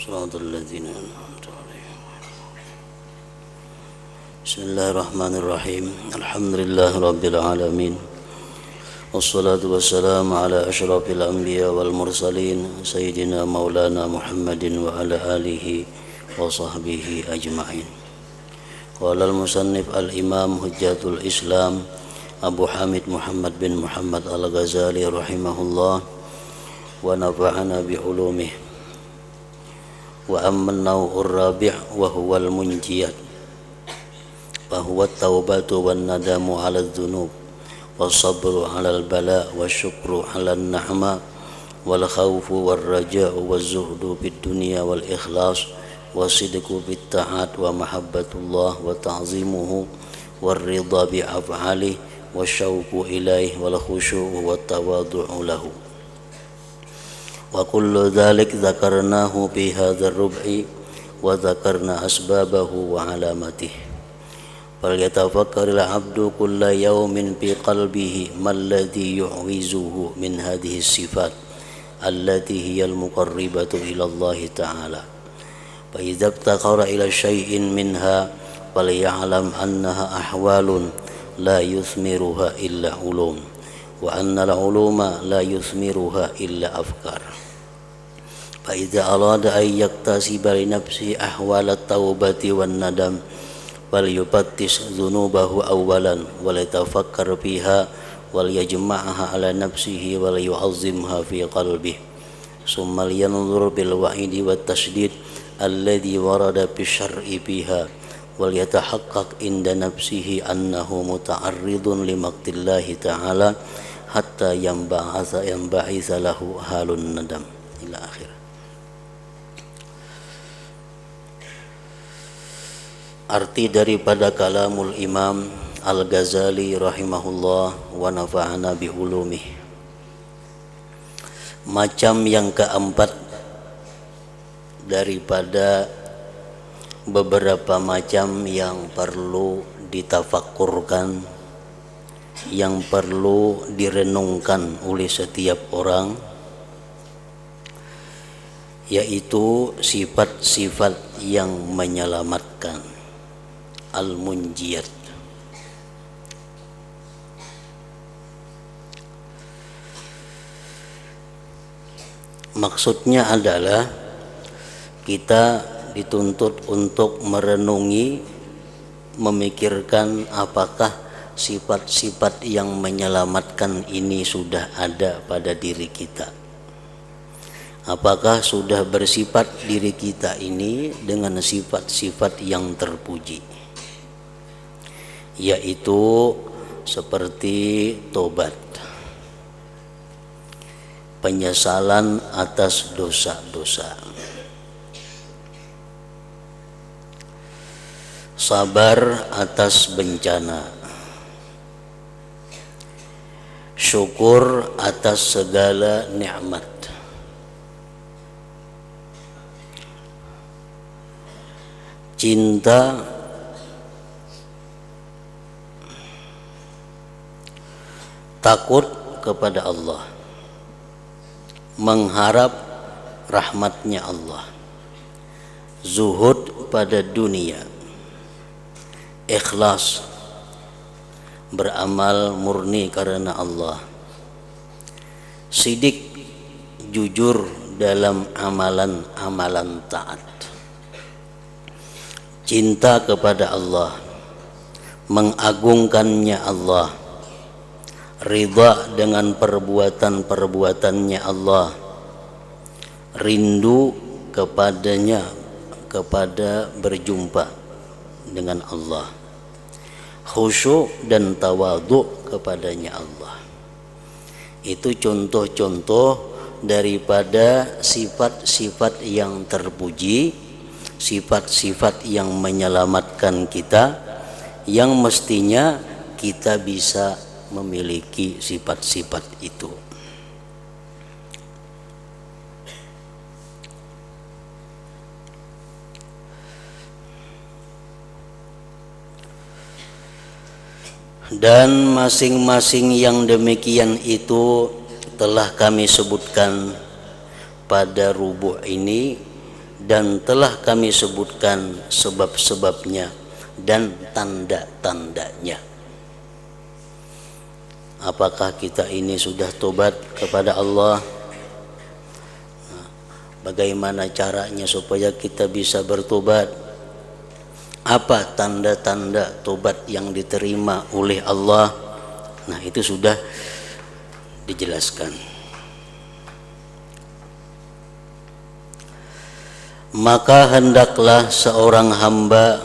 Shiratal ladzina an'amta 'alaihim. Bismillahirrahmanirrahim. Alhamdulillahirabbil alamin. Wassalatu wassalamu ala asyrafil anbiya wal mursalin sayyidina maulana Muhammadin wa ala alihi wa sahbihi ajma'in. Qala al-musannif al-imam hujjatul Islam Abu Hamid Muhammad bin Muhammad al-Ghazali rahimahullah wa nafa'ana bi ulumih. Wa amma an-naw'ur rabi' wa huwa al-munjiyat fa huwa at-taubatu wan nadamu 'ala adh-dhunub was-sabru 'ala al-bala' wasyukru 'ala an-na'ma wal khawfu war raja'u waz-zuhdu bid-dunya wal ikhlas wasidqu bit-ta'at wa mahabbatullah wa ta'zimuhu war ridha bi af'alihi wasyauqu ilaihi wal khusyu'u wat tawadhu'u lahu. Wa kullu dhalik dzakarnahu fi hadzal rub'i wa dzakarna asbabahu wa alamatihi. Falyatafakkaril 'abdu kulla yawmin fi qalbihi malladhi yu'wizuhu min hadhihi sifat allati hiya al-muqarribatu ila Allah ta'ala. Fa idza ibtakhara ila syai'in minha falya'lam annaha ahwalun la yuthmiruha illa ulum wa anna al-uluma la yuthmiruha illa afkar. Fa idza arada an yaktasiba li nafsihi ahwal at-taubati wan nadam falyufattish dhunubahu awwalan wa yatafakkar fiha wal yajma'aha ala nafsihi wa yu'azzimha fi qalbihi summa yanzur bil wa'idi wat tashdid alladhi warada fi syar'i fiha wal yatahaqqaq inda nafsihi annahu muta'arridun li maqtillahi ta'ala hatta yanba'isa lahu halun nadam ila akhir. Arti daripada kalamul Imam Al-Ghazali rahimahullah wa nafa'ana bi ulumih. Macam yang keempat daripada beberapa macam yang perlu ditafakkurkan, yang perlu direnungkan oleh setiap orang, yaitu sifat-sifat yang menyelamatkan, al-munjiyat. Maksudnya adalah kita dituntut untuk merenungi, memikirkan apakah sifat-sifat yang menyelamatkan ini sudah ada pada diri kita. Apakah sudah bersifat diri kita ini dengan sifat-sifat yang terpuji, yaitu seperti tobat, penyesalan atas dosa-dosa, sabar atas bencana, syukur atas segala nikmat, cinta takut kepada Allah, mengharap rahmatnya Allah, zuhud pada dunia, ikhlas beramal murni karena Allah, sidik jujur dalam amalan-amalan taat, cinta kepada Allah, mengagungkannya Allah, ridha dengan perbuatan-perbuatannya Allah, rindu kepadanya, kepada berjumpa dengan Allah, khusyuk dan tawadhu kepadanya Allah. Itu contoh-contoh daripada sifat-sifat yang terpuji, sifat-sifat yang menyelamatkan kita, yang mestinya kita bisa memiliki sifat-sifat itu. Dan masing-masing yang demikian itu telah kami sebutkan pada rubuh ini dan telah kami sebutkan sebab-sebabnya dan tanda-tandanya. Apakah kita ini sudah tobat kepada Allah? Bagaimana caranya supaya kita bisa bertobat? Apa tanda-tanda tobat yang diterima oleh Allah? Nah, itu sudah dijelaskan. Maka hendaklah seorang hamba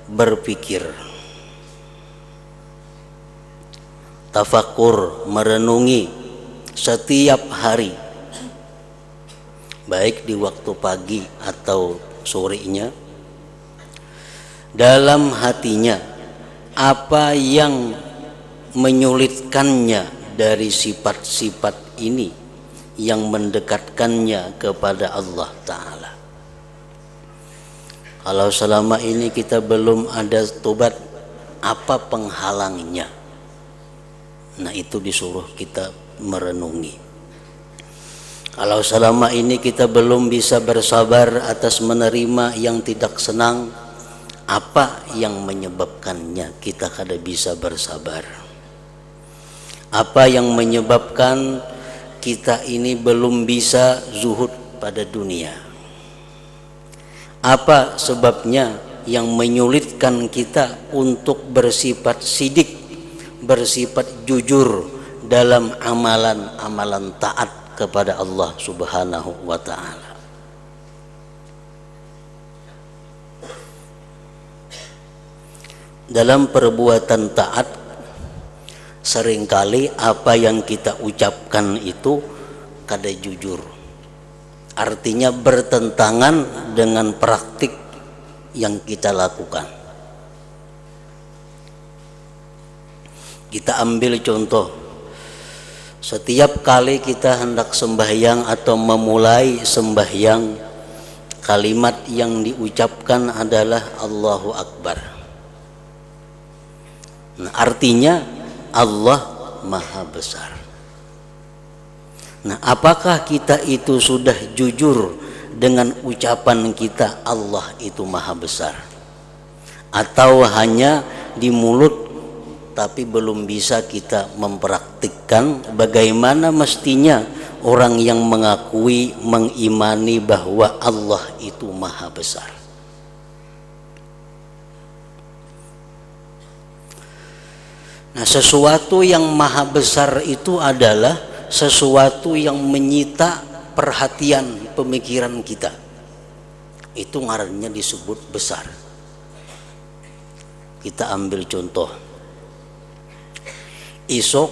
berpikir, tafakur, merenungi setiap hari, baik di waktu pagi atau sorenya, dalam hatinya apa yang menyulitkannya dari sifat-sifat ini yang mendekatkannya kepada Allah Ta'ala. Kalau selama ini kita belum ada tobat, apa penghalangnya? Nah, itu disuruh kita merenungi. Kalau selama ini kita belum bisa bersabar atas menerima yang tidak senang, apa yang menyebabkannya kita kada bisa bersabar? Apa yang menyebabkan kita ini belum bisa zuhud pada dunia? Apa sebabnya yang menyulitkan kita untuk bersifat sidik, bersifat jujur dalam amalan-amalan taat kepada Allah Subhanahu wa Ta'ala? Dalam perbuatan taat, seringkali apa yang kita ucapkan itu kada jujur. Artinya bertentangan dengan praktik yang kita lakukan. Kita ambil contoh, setiap kali kita hendak sembahyang atau memulai sembahyang, kalimat yang diucapkan adalah Allahu Akbar. Nah, artinya Allah Maha Besar. Nah, apakah kita itu sudah jujur dengan ucapan kita Allah itu Maha Besar? Atau hanya di mulut tapi belum bisa kita mempraktikkan bagaimana mestinya orang yang mengakui, mengimani bahwa Allah itu Maha Besar? Nah, sesuatu yang Maha Besar itu adalah sesuatu yang menyita perhatian pemikiran kita. Itu ngarannya disebut besar. Kita ambil contoh, esok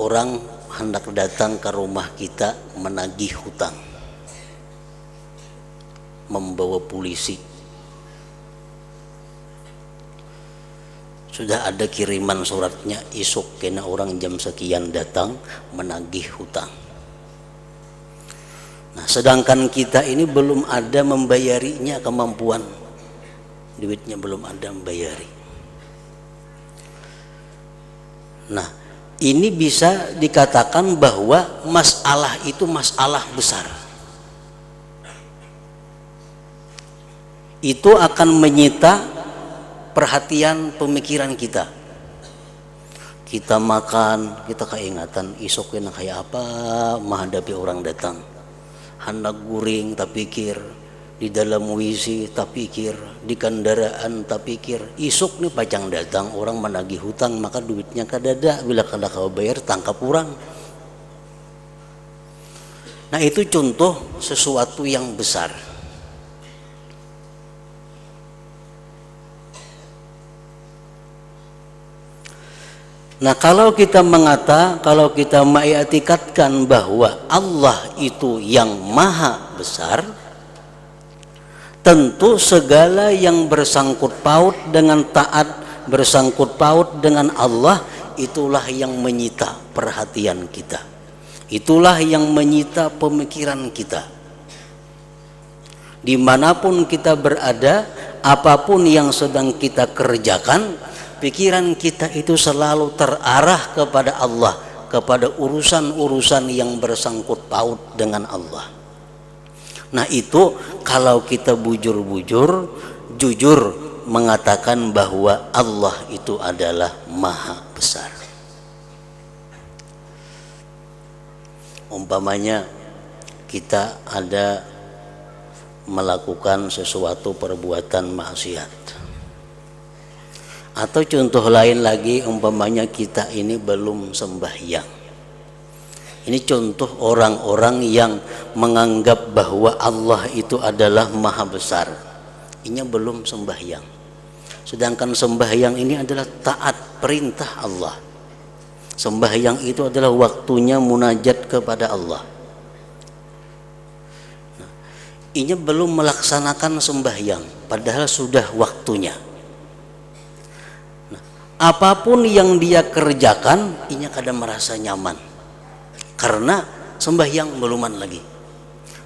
orang hendak datang ke rumah kita menagih hutang, membawa polisi. Sudah ada kiriman suratnya, esok kena orang jam sekian datang menagih hutang. Nah, sedangkan kita ini belum ada membayarinya, kemampuan duitnya belum ada membayari. Nah, ini bisa dikatakan bahwa masalah itu masalah besar. Itu akan menyita perhatian pemikiran kita. Kita makan, kita keingatan esok kena kayak apa menghadapi orang datang. Hendak guring tak pikir, di dalam WC tak pikir, di kendaraan tak pikir. Esok nih pajang datang orang menagih hutang, maka duitnya kadada, bila kada kau bayar tangkap orang. Nah, itu contoh sesuatu yang besar. Nah, kalau kita mengitikadkan bahwa Allah itu yang Maha Besar, tentu segala yang bersangkut paut dengan taat, bersangkut paut dengan Allah, itulah yang menyita perhatian kita. Itulah yang menyita pemikiran kita. Dimanapun kita berada, apapun yang sedang kita kerjakan, pikiran kita itu selalu terarah kepada Allah, kepada urusan-urusan yang bersangkut paut dengan Allah. Nah itu kalau kita bujur-bujur, jujur mengatakan bahwa Allah itu adalah maha besar. Umpamanya kita ada melakukan sesuatu perbuatan maksiat, atau contoh lain lagi, umpamanya kita ini belum sembahyang. Ini contoh orang-orang yang menganggap bahwa Allah itu adalah maha besar, ini belum sembahyang. Sedangkan sembahyang ini adalah taat perintah Allah. Sembahyang itu adalah waktunya munajat kepada Allah. Nah, ini belum melaksanakan sembahyang, padahal sudah waktunya. Nah, apapun yang dia kerjakan, ini kadang merasa nyaman, karena sembahyang beluman lagi.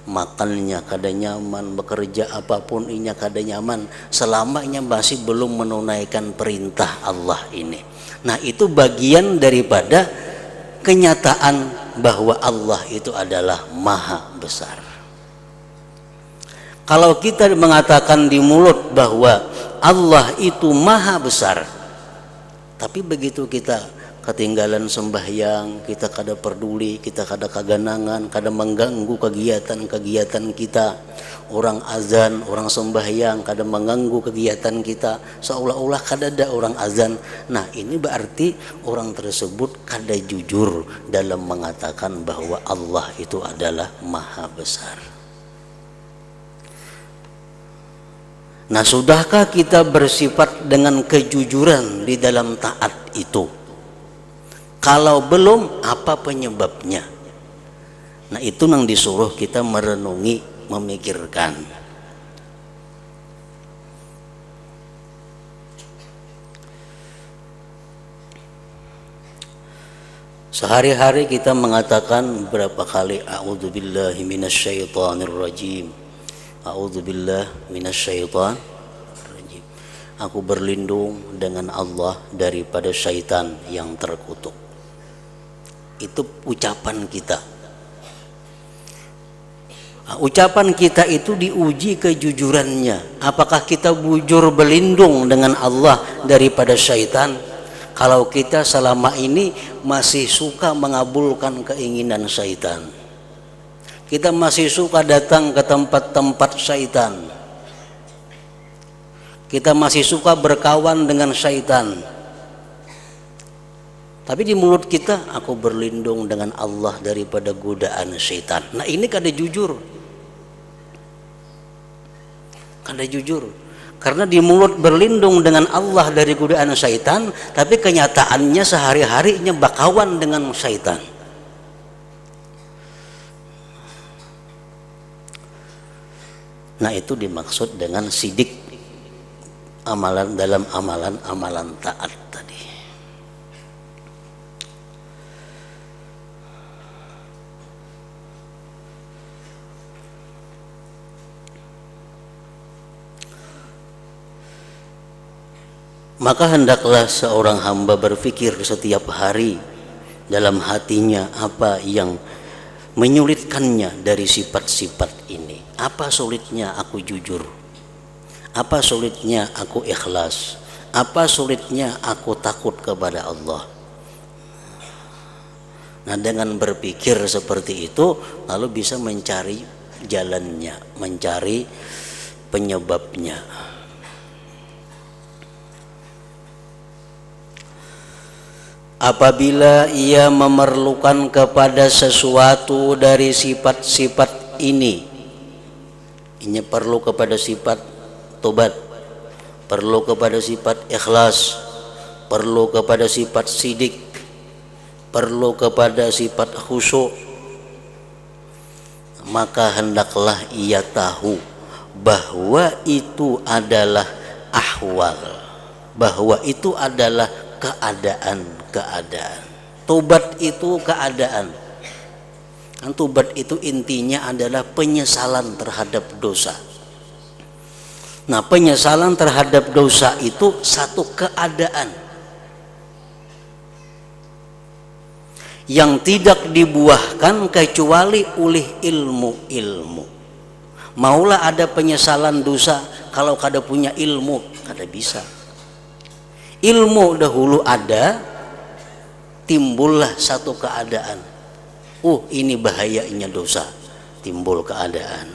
Makannya kada nyaman, bekerja apapun inya kada nyaman, selamanya masih belum menunaikan perintah Allah ini. Nah itu bagian daripada kenyataan bahwa Allah itu adalah maha besar. Kalau kita mengatakan di mulut bahwa Allah itu maha besar, tapi begitu kita ketinggalan sembahyang, kita kada peduli, kita kada kaganangan, kada mengganggu kegiatan-kegiatan kita. Orang azan, orang sembahyang kada mengganggu kegiatan kita, seolah-olah kada ada orang azan. Nah ini berarti orang tersebut kada jujur dalam mengatakan bahwa Allah itu adalah maha besar. Nah sudahkah kita bersifat dengan kejujuran di dalam taat itu? Kalau belum, apa penyebabnya? Nah itu yang disuruh kita merenungi, memikirkan. Sehari-hari kita mengatakan berapa kali a'udzubillahi minasyaitonirrajim, a'udzubillah minasyaitonirrajim. Aku berlindung dengan Allah daripada syaitan yang terkutuk. Itu ucapan kita. Ucapan kita itu diuji kejujurannya. Apakah kita bujur berlindung dengan Allah daripada syaitan? Kalau kita selama ini masih suka mengabulkan keinginan syaitan, kita masih suka datang ke tempat-tempat syaitan, kita masih suka berkawan dengan syaitan, tapi di mulut kita, aku berlindung dengan Allah daripada godaan syaitan. Nah ini kada jujur. Kada jujur. Karena di mulut berlindung dengan Allah dari godaan syaitan, tapi kenyataannya sehari-harinya bakawan dengan syaitan. Nah itu dimaksud dengan sidik amalan dalam amalan taat tadi. Maka hendaklah seorang hamba berpikir setiap hari dalam hatinya apa yang menyulitkannya dari sifat-sifat ini. Apa sulitnya aku jujur? Apa sulitnya aku ikhlas? Apa sulitnya aku takut kepada Allah? Nah dengan berpikir seperti itu, lalu bisa mencari jalannya, mencari penyebabnya. Apabila ia memerlukan kepada sesuatu dari sifat-sifat ini perlu kepada sifat tobat, perlu kepada sifat ikhlas, perlu kepada sifat sidik, perlu kepada sifat khusyuk, maka hendaklah ia tahu bahwa itu adalah ahwal, bahwa itu adalah keadaan. Tobat itu keadaan. Kan tobat itu intinya adalah penyesalan terhadap dosa. Nah, penyesalan terhadap dosa itu satu keadaan yang tidak dibuahkan kecuali oleh ilmu-ilmu. Maulah ada penyesalan dosa kalau kada punya ilmu, kada bisa. Ilmu dahulu ada, timbullah satu keadaan. Ini bahayanya dosa, timbul keadaan.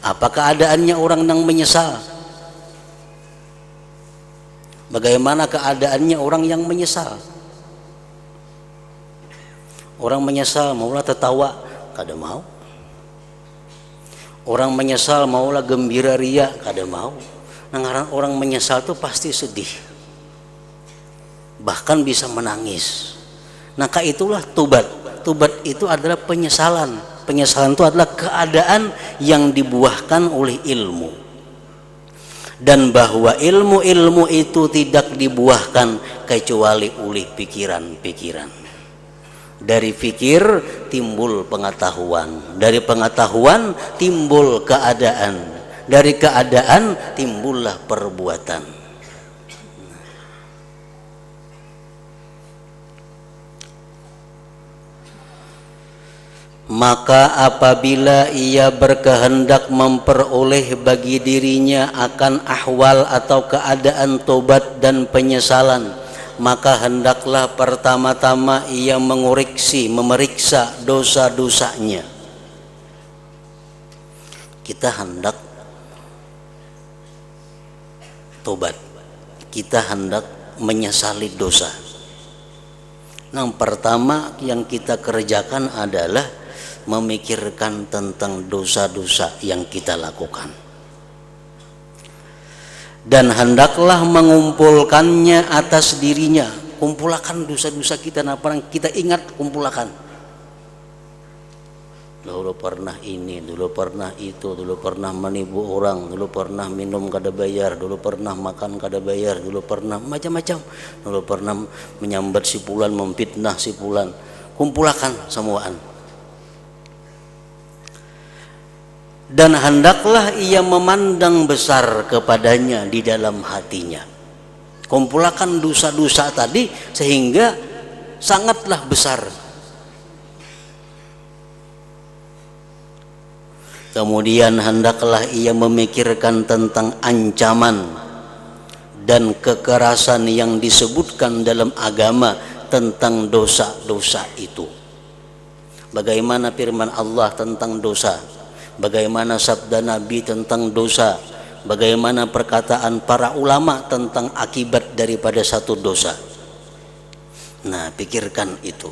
Apa keadaannya orang yang menyesal? Bagaimana keadaannya orang yang menyesal? Orang menyesal maulah tertawa, kada mau. Orang menyesal maulah gembira ria, kada mau. Nah, orang menyesal itu pasti sedih, bahkan bisa menangis. Nah, itulah tobat. Tobat itu adalah penyesalan. Penyesalan itu adalah keadaan yang dibuahkan oleh ilmu. Dan bahwa ilmu-ilmu itu tidak dibuahkan kecuali oleh pikiran-pikiran. Dari fikir timbul pengetahuan, dari pengetahuan timbul keadaan, dari keadaan timbullah perbuatan. Maka apabila ia berkehendak memperoleh bagi dirinya akan ahwal atau keadaan tobat dan penyesalan, maka hendaklah pertama-tama ia memeriksa dosa-dosanya. Kita hendak tobat, kita hendak menyesali dosa. Nah, pertama yang kita kerjakan adalah memikirkan tentang dosa-dosa yang kita lakukan, dan hendaklah mengumpulkannya atas dirinya. Kumpulkan dosa-dosa kita, kita ingat, kumpulkan. Dulu pernah ini, dulu pernah itu, dulu pernah menipu orang, dulu pernah minum kada bayar, dulu pernah makan kada bayar, dulu pernah macam-macam, dulu pernah menyambat si fulan, memfitnah si fulan. Kumpulkan semuaan. Dan hendaklah ia memandang besar kepadanya di dalam hatinya. Kumpulkan dosa-dosa tadi sehingga sangatlah besar. Kemudian hendaklah ia memikirkan tentang ancaman dan kekerasan yang disebutkan dalam agama tentang dosa-dosa itu. Bagaimana firman Allah tentang dosa? Bagaimana sabda Nabi tentang dosa? Bagaimana perkataan para ulama tentang akibat daripada satu dosa? Nah, pikirkan itu.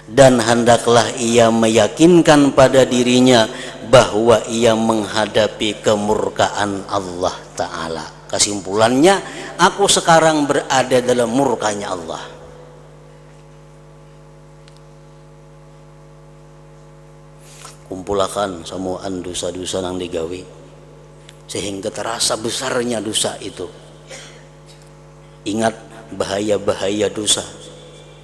Dan hendaklah ia meyakinkan pada dirinya bahwa ia menghadapi kemurkaan Allah Ta'ala. Kesimpulannya, aku sekarang berada dalam murkanya Allah. Kumpulkan semuaan dosa-dosa yang digawi sehingga terasa besarnya dosa itu. Ingat bahaya-bahaya dosa,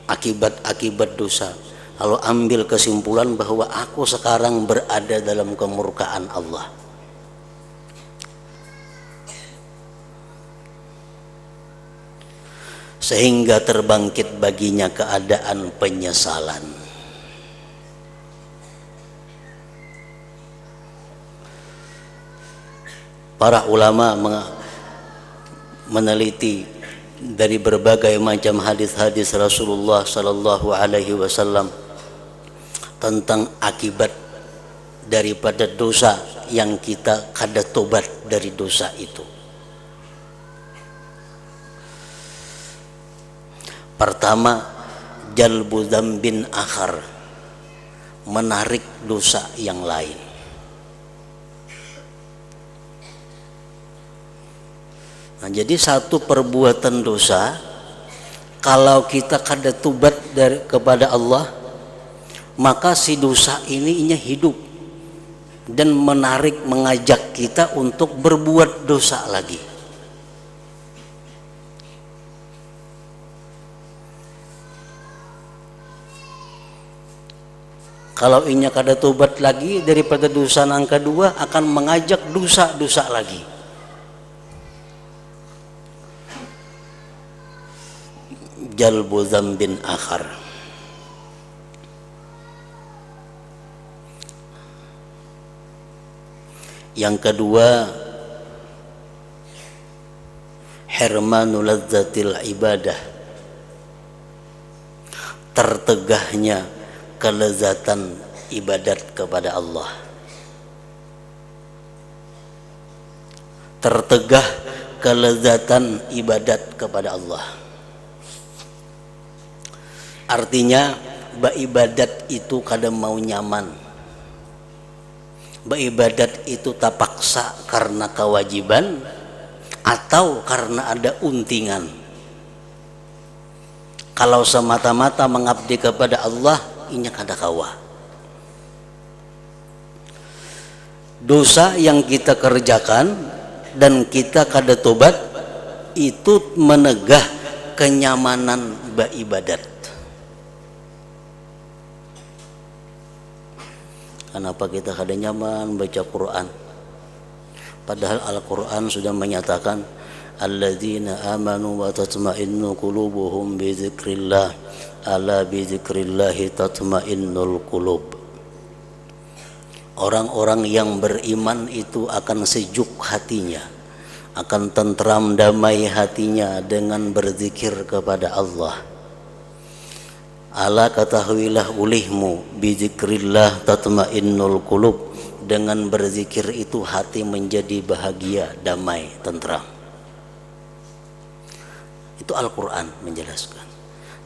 akibat-akibat dosa. Lalu ambil kesimpulan bahwa aku sekarang berada dalam kemurkaan Allah. Sehingga terbangkit baginya keadaan penyesalan. Para ulama meneliti dari berbagai macam hadis-hadis Rasulullah sallallahu alaihi wasallam tentang akibat daripada dosa yang kita kada tobat dari dosa itu. Pertama, jalbu dzambin akhar, menarik dosa yang lain. Nah, jadi satu perbuatan dosa kalau kita kada tobat kepada Allah, maka si dosa ini hidup dan menarik, mengajak kita untuk berbuat dosa lagi. Kalau inya kada tobat lagi daripada dosa yang kedua, akan mengajak dosa-dosa lagi. Jalbu dzambin akhar. Yang kedua, hirmanu ladzatil ibadah, tertegahnya kelezatan ibadat kepada Allah. Tertegah kelezatan ibadat kepada Allah. Artinya beribadat itu kadang mau nyaman, beribadat itu tak paksa karena kewajiban atau karena ada untingan. Kalau semata-mata mengabdi kepada Allah, ini kada kawa. Dosa yang kita kerjakan dan kita kada tobat itu menegah kenyamanan beribadat. Kenapa kita kada nyaman baca Quran? Padahal Al-Quran sudah menyatakan alladzina amanu wa tatma'innu qulubuhum bi dzikrillah ala bi dzikrillahi tatma'innul qulub. Orang-orang yang beriman itu akan sejuk hatinya, akan tentram damai hatinya dengan berzikir kepada Allah. Ala ketahuilah ulihmu bi dzikrillah tatma'innul qulub. Dengan berzikir itu hati menjadi bahagia, damai, tentram. Itu Al-Quran menjelaskan.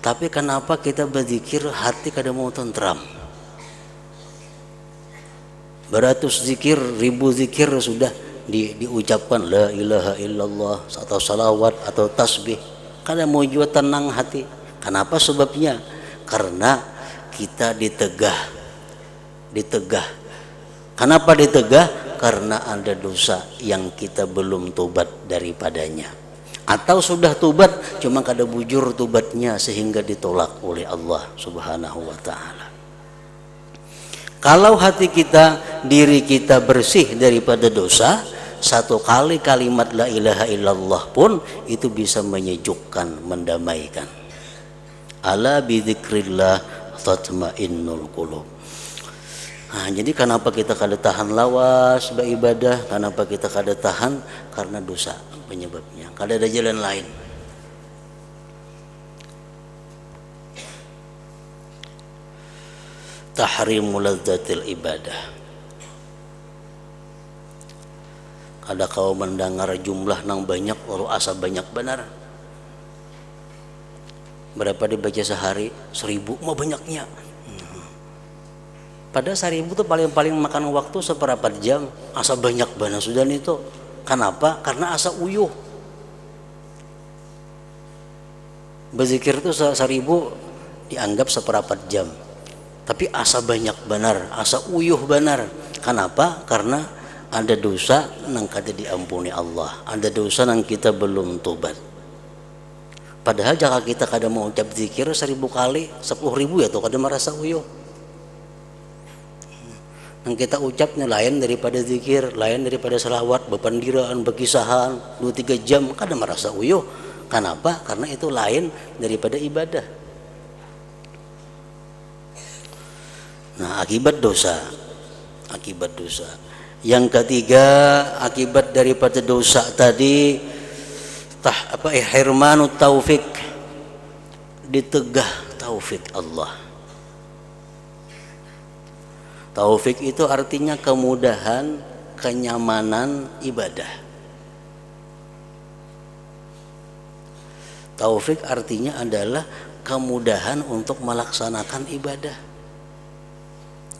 Tapi kenapa kita berzikir hati kada mau tentram? Beratus zikir, ribu zikir sudah diucapkan la ilaha illallah atau salawat atau tasbih, kada mau juga tenang hati. Kenapa sebabnya? Karena kita ditegah. Kenapa ditegah? Karena ada dosa yang kita belum tobat daripadanya, atau sudah tobat cuma kada bujur tobatnya sehingga ditolak oleh Allah Subhanahu wa ta'ala. Kalau hati kita, diri kita bersih daripada dosa, satu kali kalimat la ilaha illallah pun itu bisa menyejukkan, mendamaikan. Ala bidzikrillah tatmainnul qulub. Nah, jadi kenapa kita kada tahan lawas beribadah? Kenapa kita kada tahan? Karena dosa penyebabnya. Kada ada jalan lain. Tahrimu ladzatil ibadah. Kada kau mendengar jumlah nang banyak, orang asa banyak benar. Berapa dibaca sehari? 1000, mau banyaknya. Pada 1000 itu paling makan waktu seperempat jam, asa banyak benar sudah itu. Kenapa? Karena asa uyuh. Berzikir itu 1000 dianggap seperempat jam. Tapi asa banyak benar, asa uyuh benar. Kenapa? Karena ada dosa nang kada diampuni Allah, ada dosa nang kita belum tobat. Padahal jika kita kada mau ucap zikir 1000 kali, 10.000 ya tuh kada merasa uyuh. Yang kita ucapnya lain daripada zikir, lain daripada salawat, bepandiraan, berkisahan 2-3 jam, kada merasa uyuh. Kenapa? Karena itu lain daripada ibadah. Nah, akibat dosa. Yang ketiga, akibat daripada dosa tadi, hirmanu taufik, ditegah taufik Allah. Taufik itu artinya kemudahan, kenyamanan ibadah. Taufik artinya adalah kemudahan untuk melaksanakan ibadah.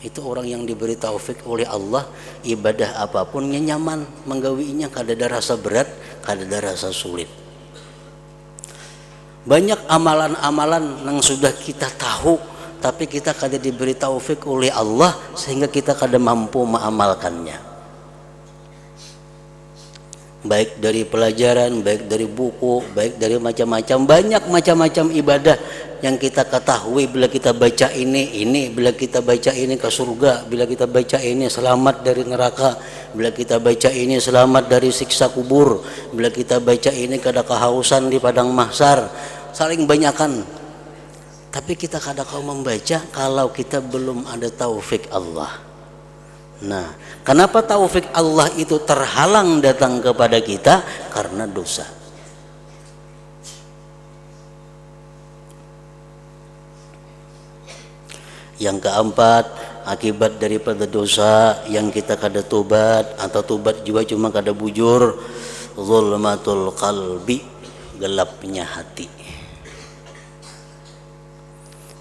Itu orang yang diberi taufik oleh Allah, ibadah apapun nyaman menggawinya, kada ada rasa berat, kada ada rasa sulit. Banyak amalan-amalan yang sudah kita tahu, tapi kita kada diberi taufik oleh Allah sehingga kita kada mampu mengamalkannya. Baik dari pelajaran, baik dari buku, baik dari macam-macam, banyak macam-macam ibadah yang kita ketahui. Bila kita baca ini, bila kita baca ini ke surga, bila kita baca ini selamat dari neraka, bila kita baca ini selamat dari siksa kubur, bila kita baca ini kada kehausan di padang mahsyar, saling banyakan. Tapi kita kada kau membaca kalau kita belum ada taufik Allah. Nah, kenapa taufik Allah itu terhalang datang kepada kita? Karena dosa. Yang keempat, akibat daripada dosa yang kita kada tobat atau tobat juga cuma kada bujur, zulmatul qalbi, gelapnya hati.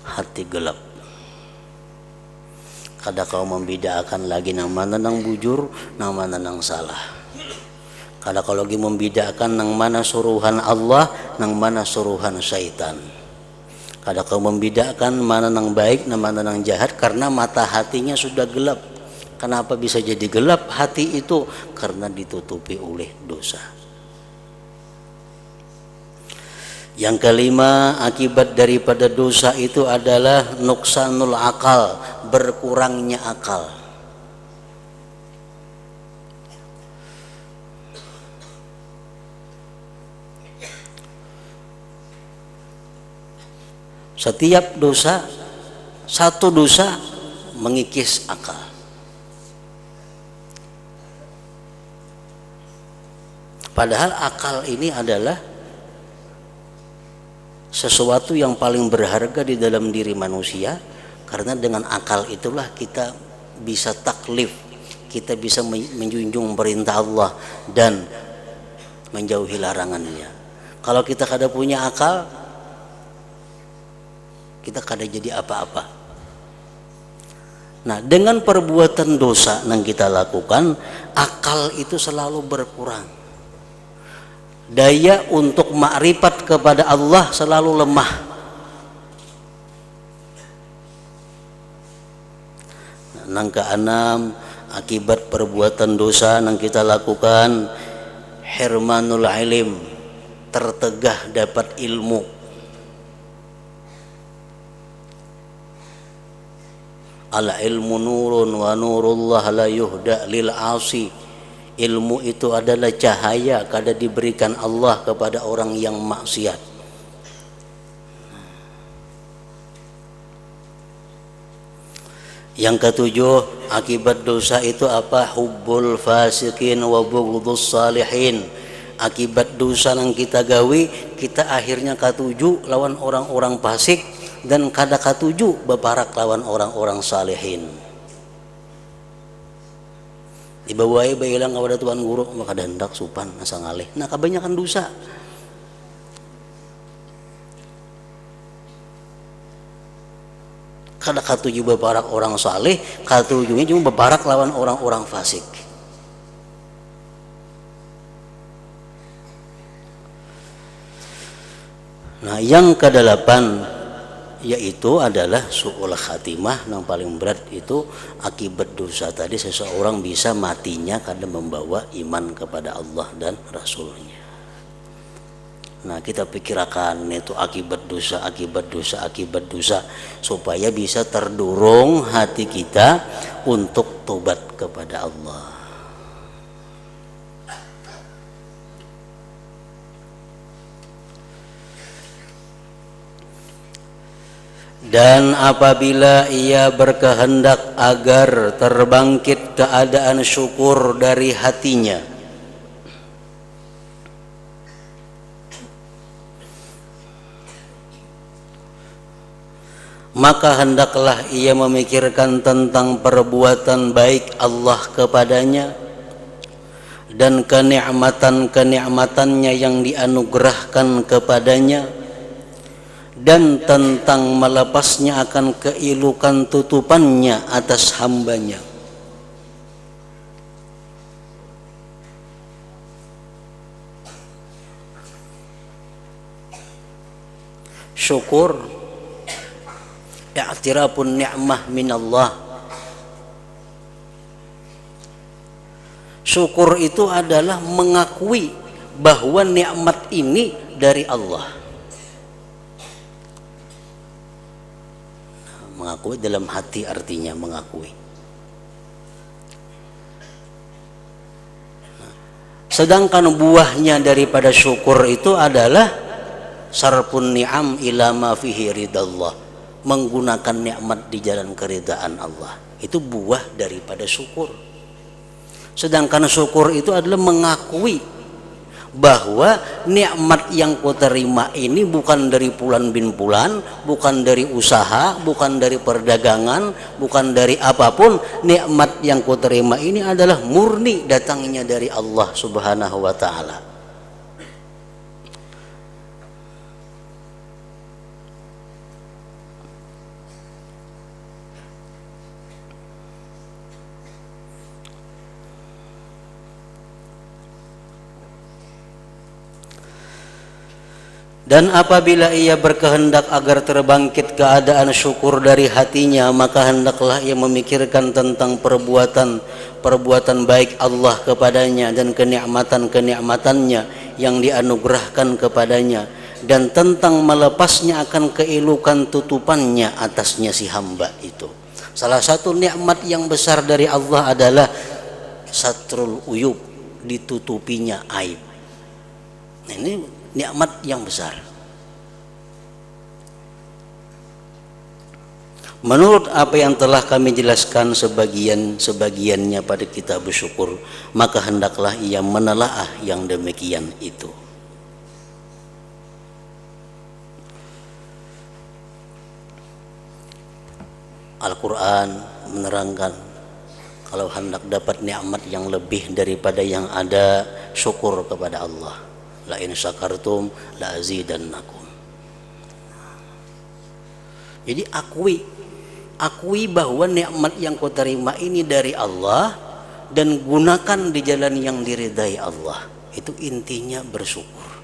Hati gelap. Kada kau membedakan lagi nang mana nang bujur, nang mana nang salah. Kada kau lagi membedakan nang mana suruhan Allah, nang mana suruhan syaitan. Kada kau membedakan mana nang baik, nang mana nang jahat, karena mata hatinya sudah gelap. Kenapa bisa jadi gelap hati itu? Karena ditutupi oleh dosa. Yang kelima, akibat daripada dosa itu adalah nuksanul akal, berkurangnya akal. Setiap dosa, satu dosa mengikis akal. Padahal akal ini adalah sesuatu yang paling berharga di dalam diri manusia, karena dengan akal itulah kita bisa taklif, kita bisa menjunjung perintah Allah dan menjauhi larangannya. Kalau kita kada punya akal, kita kada jadi apa-apa. Nah, dengan perbuatan dosa yang kita lakukan, akal itu selalu berkurang. Daya untuk makrifat kepada Allah selalu lemah. Nang keenam, akibat perbuatan dosa yang kita lakukan, hirmanul ilim, tertegah dapat ilmu. Al ilmu nurun wa nurullah la yuhda lil asi. Ilmu itu adalah cahaya kada diberikan Allah kepada orang yang maksiat. Yang ketujuh, akibat dosa itu apa? Hubbul fasikin wa bughdus salihin. Akibat dosa yang kita gawi, kita akhirnya katuju lawan orang-orang fasik dan kada katuju beparak lawan orang-orang salihin. Dibawai bailang kepada Tuhan guru maka dandak supan asa ngalih. Nah, kebanyakan dosa. Kada katuju beparak orang saleh, katujunya cuma beparak lawan orang-orang fasik. Nah, yang kedelapan yaitu adalah su'ul khatimah. Yang paling berat itu akibat dosa tadi seseorang bisa matinya karena membawa iman kepada Allah dan Rasulnya. Nah, kita pikirkan itu akibat dosa, akibat dosa, akibat dosa, supaya bisa terdorong hati kita untuk tobat kepada Allah. Dan apabila ia berkehendak agar terbangkit keadaan syukur dari hatinya, maka hendaklah ia memikirkan tentang perbuatan baik Allah kepadanya dan kenikmatan-kenikmatannya yang dianugerahkan kepadanya, dan tentang melepasnya akan keilukan tutupannya atas hambanya. Syukur, i'tirafun ni'mah minallah. Syukur itu adalah mengakui bahwa nikmat ini dari Allah. Mengakui dalam hati artinya mengakui. Sedangkan buahnya daripada syukur itu adalah sarfun ni'am ila ma fihi ridallah, menggunakan nikmat di jalan keridaan Allah. Itu buah daripada syukur. Sedangkan syukur itu adalah mengakui bahwa nikmat yang ku terima ini bukan dari Fulan bin Fulan, bukan dari usaha, bukan dari perdagangan, bukan dari apapun. Nikmat yang ku terima ini adalah murni datangnya dari Allah Subhanahu wa taala. Dan apabila ia berkehendak agar terbangkit keadaan syukur dari hatinya, maka hendaklah ia memikirkan tentang perbuatan baik Allah kepadanya dan kenikmatan-kenikmatannya yang dianugerahkan kepadanya, dan tentang melepasnya akan keelukan tutupannya atasnya si hamba itu. Salah satu nikmat yang besar dari Allah adalah satrul uyub, ditutupinya aib. Nah, ini nikmat yang besar. Menurut apa yang telah kami jelaskan sebagiannya pada kitab syukur, maka hendaklah ia menelaah yang demikian itu. Al-Quran menerangkan kalau hendak dapat nikmat yang lebih daripada yang ada, syukur kepada Allah. La in syakartum la azidannakum. Jadi akui bahwa nikmat yang kau terima ini dari Allah, dan gunakan di jalan yang diridai Allah. Itu intinya bersyukur.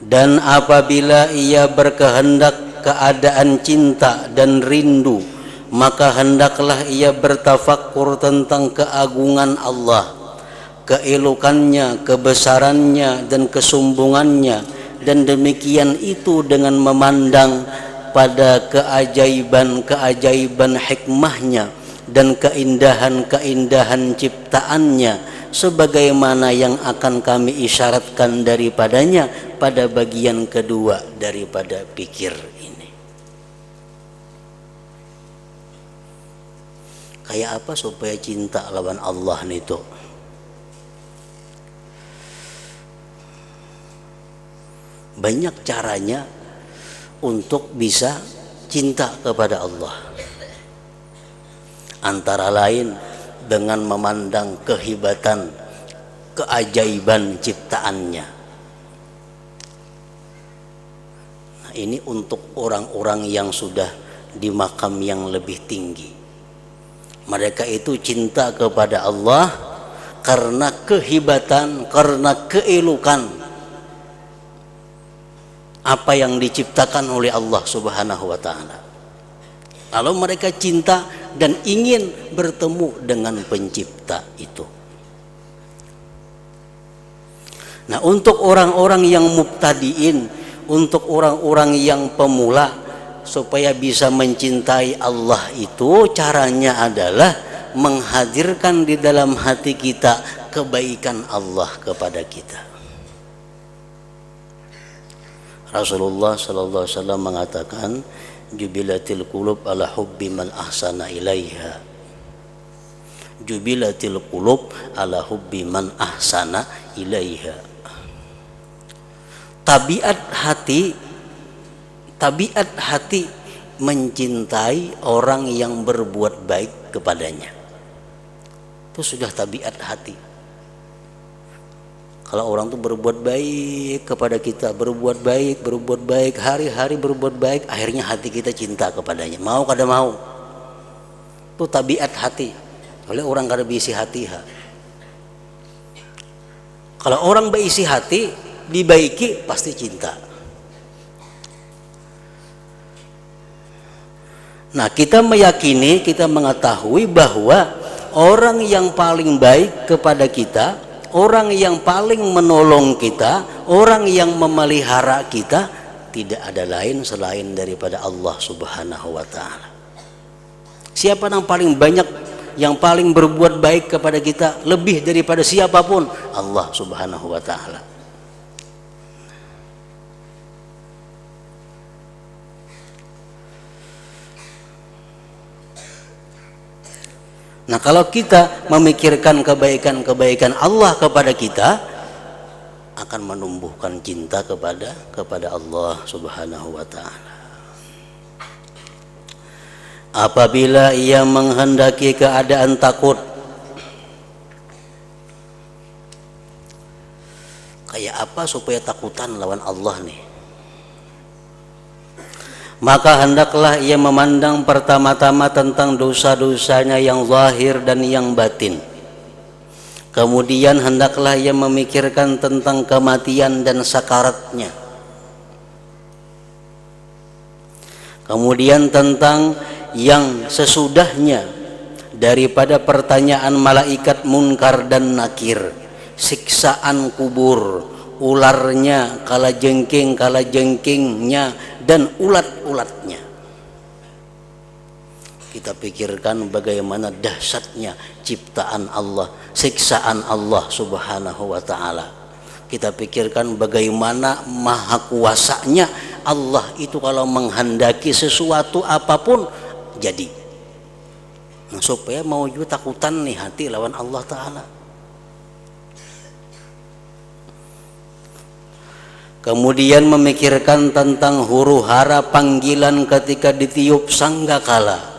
Dan apabila ia berkehendak keadaan cinta dan rindu, maka hendaklah ia bertafakkur tentang keagungan Allah, keelokannya, kebesarannya, dan kesombongannya, dan demikian itu dengan memandang pada keajaiban-keajaiban hikmahnya dan keindahan-keindahan ciptaannya, sebagaimana yang akan kami isyaratkan daripadanya pada bagian kedua daripada pikir ini. Kayak apa supaya cinta lawan Allah itu? Banyak caranya untuk bisa cinta kepada Allah. Antara lain dengan memandang kehebatan, keajaiban ciptaannya. Nah, ini untuk orang-orang yang sudah di makam yang lebih tinggi. Mereka itu cinta kepada Allah karena kehebatan, karena keelokan apa yang diciptakan oleh Allah Subhanahu wa taala. Lalu mereka cinta dan ingin bertemu dengan pencipta itu. Nah, untuk orang-orang yang mubtadiin, untuk orang-orang yang pemula, supaya bisa mencintai Allah itu caranya adalah menghadirkan di dalam hati kita kebaikan Allah kepada kita. Rasulullah sallallahu alaihi wasallam mengatakan, jubilatil qulub ala hubbi man ahsana ilaiha. Jubilatil qulub ala hubbi man ahsana ilaiha. Tabiat hati mencintai orang yang berbuat baik kepadanya. Itu sudah tabiat hati. Kalau orang tuh berbuat baik kepada kita, berbuat baik, hari-hari berbuat baik, akhirnya hati kita cinta kepadanya. Mau kada mau. Itu tabiat hati. Oleh orang kada berisi hati. Kalau orang berisi hati, dibaiki pasti cinta. Nah, kita meyakini, kita mengetahui bahwa orang yang paling baik kepada kita, orang yang paling menolong kita, orang yang memelihara kita, tidak ada lain selain daripada Allah Subhanahu wa taala. Siapa yang paling banyak, yang paling berbuat baik kepada kita lebih daripada siapapun? Allah Subhanahu wa taala. Nah, kalau kita memikirkan kebaikan-kebaikan Allah kepada kita, akan menumbuhkan cinta kepada Allah Subhanahu wa taala. Apabila ia menghendaki keadaan takut, kayak apa supaya takutan lawan Allah nih? Maka hendaklah ia memandang pertama-tama tentang dosa-dosanya yang zahir dan yang batin. Kemudian hendaklah ia memikirkan tentang kematian dan sakaratnya. Kemudian tentang yang sesudahnya daripada pertanyaan malaikat munkar dan nakir, siksaan kubur, ularnya, kalajengkingnya dan ulat-ulatnya. Kita pikirkan bagaimana dahsyatnya ciptaan Allah, siksaan Allah Subhanahu wa taala. Kita pikirkan bagaimana maha kuasanya Allah itu kalau menghendaki sesuatu apapun jadi. Nah, supaya mau juga takutan nih hati lawan Allah taala. Kemudian memikirkan tentang huru hara panggilan ketika ditiup sanggakala.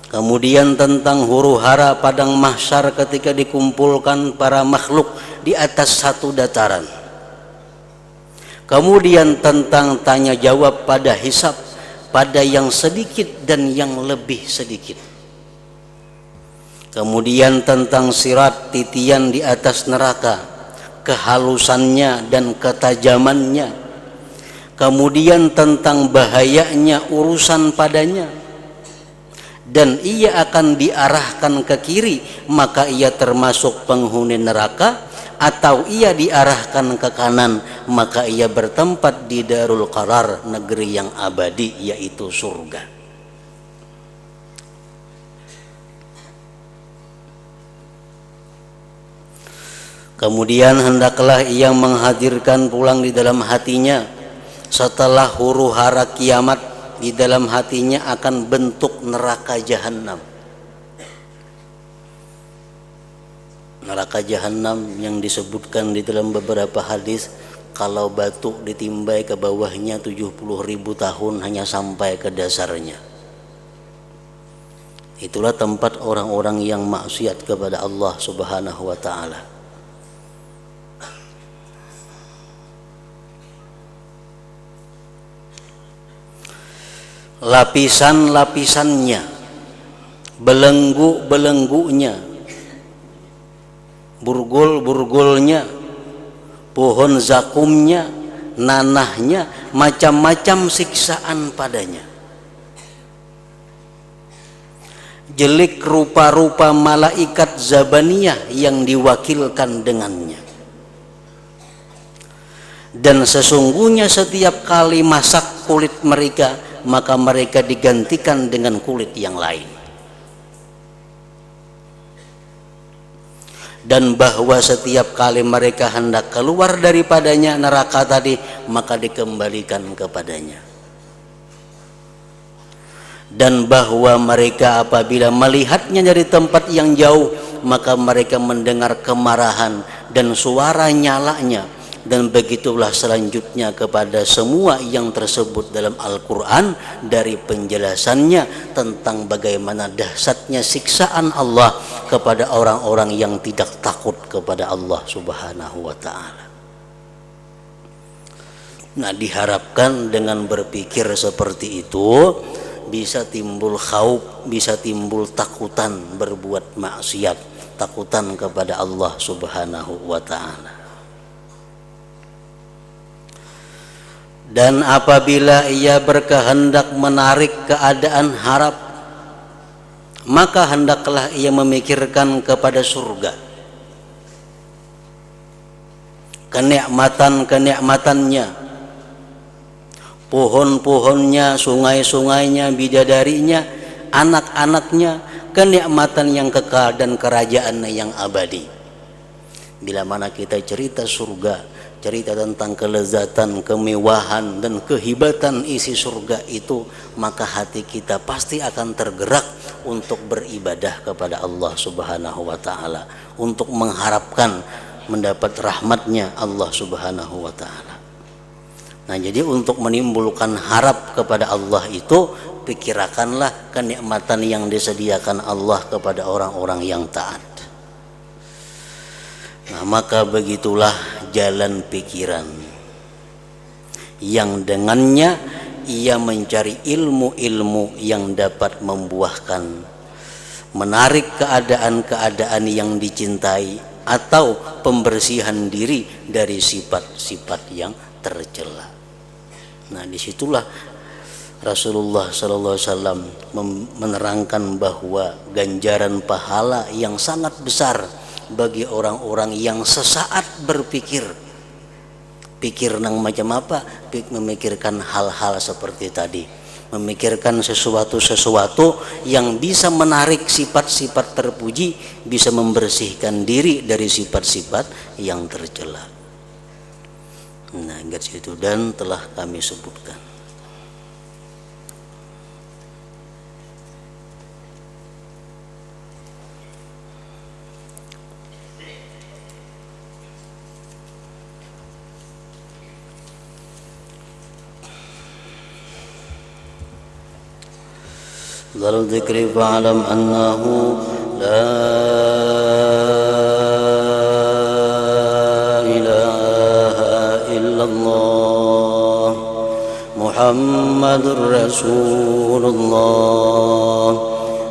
Kemudian tentang huru hara padang mahsyar ketika dikumpulkan para makhluk di atas satu dataran. Kemudian tentang tanya jawab pada hisab, pada yang sedikit dan yang lebih sedikit. Kemudian tentang sirat, titian di atas neraka, kehalusannya dan ketajamannya. Kemudian tentang bahayanya urusan padanya, dan ia akan diarahkan ke kiri, maka ia termasuk penghuni neraka, atau ia diarahkan ke kanan, maka ia bertempat di darul qarar, negeri yang abadi, yaitu surga. Kemudian hendaklah ia menghadirkan pulang di dalam hatinya setelah huru hara kiamat, di dalam hatinya akan bentuk neraka jahanam. Neraka jahanam yang disebutkan di dalam beberapa hadis, kalau batu ditimbai ke bawahnya 70.000 tahun hanya sampai ke dasarnya. Itulah tempat orang-orang yang maksiat kepada Allah Subhanahu wa taala. Lapisan-lapisannya, belenggu-belenggunya, burgul-burgulnya, pohon zakumnya, nanahnya, macam-macam siksaan padanya. Jelik rupa-rupa malaikat zabaniyah yang diwakilkan dengannya. Dan sesungguhnya setiap kali masak kulit mereka, maka mereka digantikan dengan kulit yang lain. Dan bahwa setiap kali mereka hendak keluar daripadanya neraka tadi, maka dikembalikan kepadanya. Dan bahwa mereka apabila melihatnya dari tempat yang jauh, maka mereka mendengar kemarahan dan suara nyalanya. Dan begitulah selanjutnya kepada semua yang tersebut dalam Al-Quran, dari penjelasannya tentang bagaimana dahsyatnya siksaan Allah kepada orang-orang yang tidak takut kepada Allah Subhanahu wa ta'ala. Nah, diharapkan dengan berpikir seperti itu bisa timbul khauf, bisa timbul takutan berbuat maksiat, takutan kepada Allah Subhanahu wa ta'ala. Dan apabila ia berkehendak menarik keadaan harap, maka hendaklah ia memikirkan kepada surga, kenikmatan-kenikmatannya, pohon-pohonnya, sungai-sungainya, bidadarinya, anak-anaknya, kenikmatan yang kekal dan kerajaannya yang abadi. Bila mana kita cerita surga, cerita tentang kelezatan, kemewahan dan kehebatan isi surga itu, maka hati kita pasti akan tergerak untuk beribadah kepada Allah Subhanahu wa taala, untuk mengharapkan mendapat rahmatnya Allah Subhanahu wa taala. Nah, jadi untuk menimbulkan harap kepada Allah itu, pikirkanlah kenikmatan yang disediakan Allah kepada orang-orang yang taat. Nah, maka begitulah jalan pikiran yang dengannya ia mencari ilmu-ilmu yang dapat membuahkan, menarik keadaan-keadaan yang dicintai, atau pembersihan diri dari sifat-sifat yang tercela. Nah, disitulah Rasulullah SAW menerangkan bahwa ganjaran pahala yang sangat besar bagi orang-orang yang sesaat berpikir. Pikir nang macam apa? Memikirkan hal-hal seperti tadi, memikirkan sesuatu yang bisa menarik sifat-sifat terpuji, bisa membersihkan diri dari sifat-sifat yang tercela. Nah, ingat situ, dan telah kami sebutkan. Zal dzikri fa'lam annahu la illallah Muhammadur Rasulullah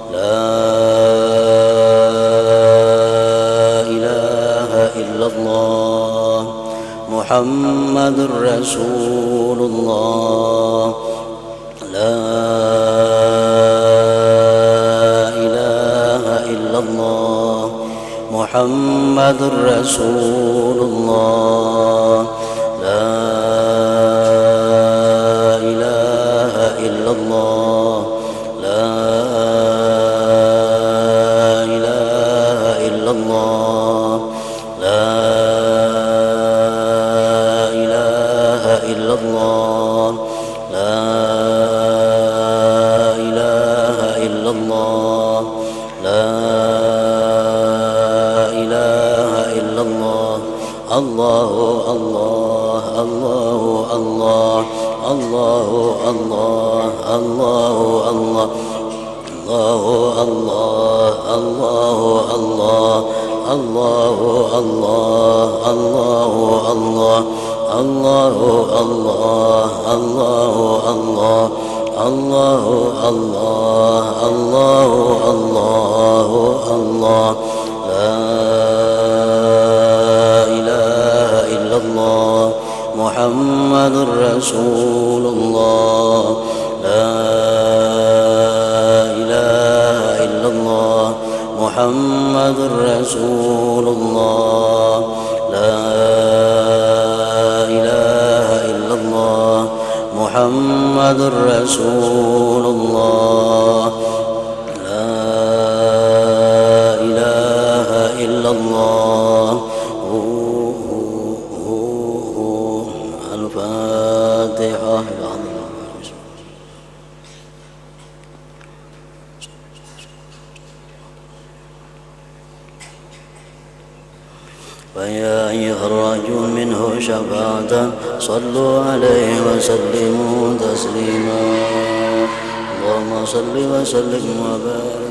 la ilaha illallah Muhammadur Rasulullah la ilaha illallah Muhammadur Rasulullah la ilaha illallah la ilaha illallah la ilaha illallah la ilaha illallah la ilaha illallah Allahu Allah Allahu Allah Allahu Allah Allahu Allah Allahu Allah Allahu Allah Allahu Allah Allahu Allah Allahu Allah Allahu Allah Allahu Allah Allahu Allahu Allah la ilaha illallah Muhammadur Rasulullah la ilaha illallah Muhammadur Rasulullah la ilaha illallah Muhammadur Rasulullah la ilaha illallah Al-Fatihah. فيا أيها الرجل منه شفاعة صلوا عليه وسلموا تسليما اللهم صل وسلم وبارك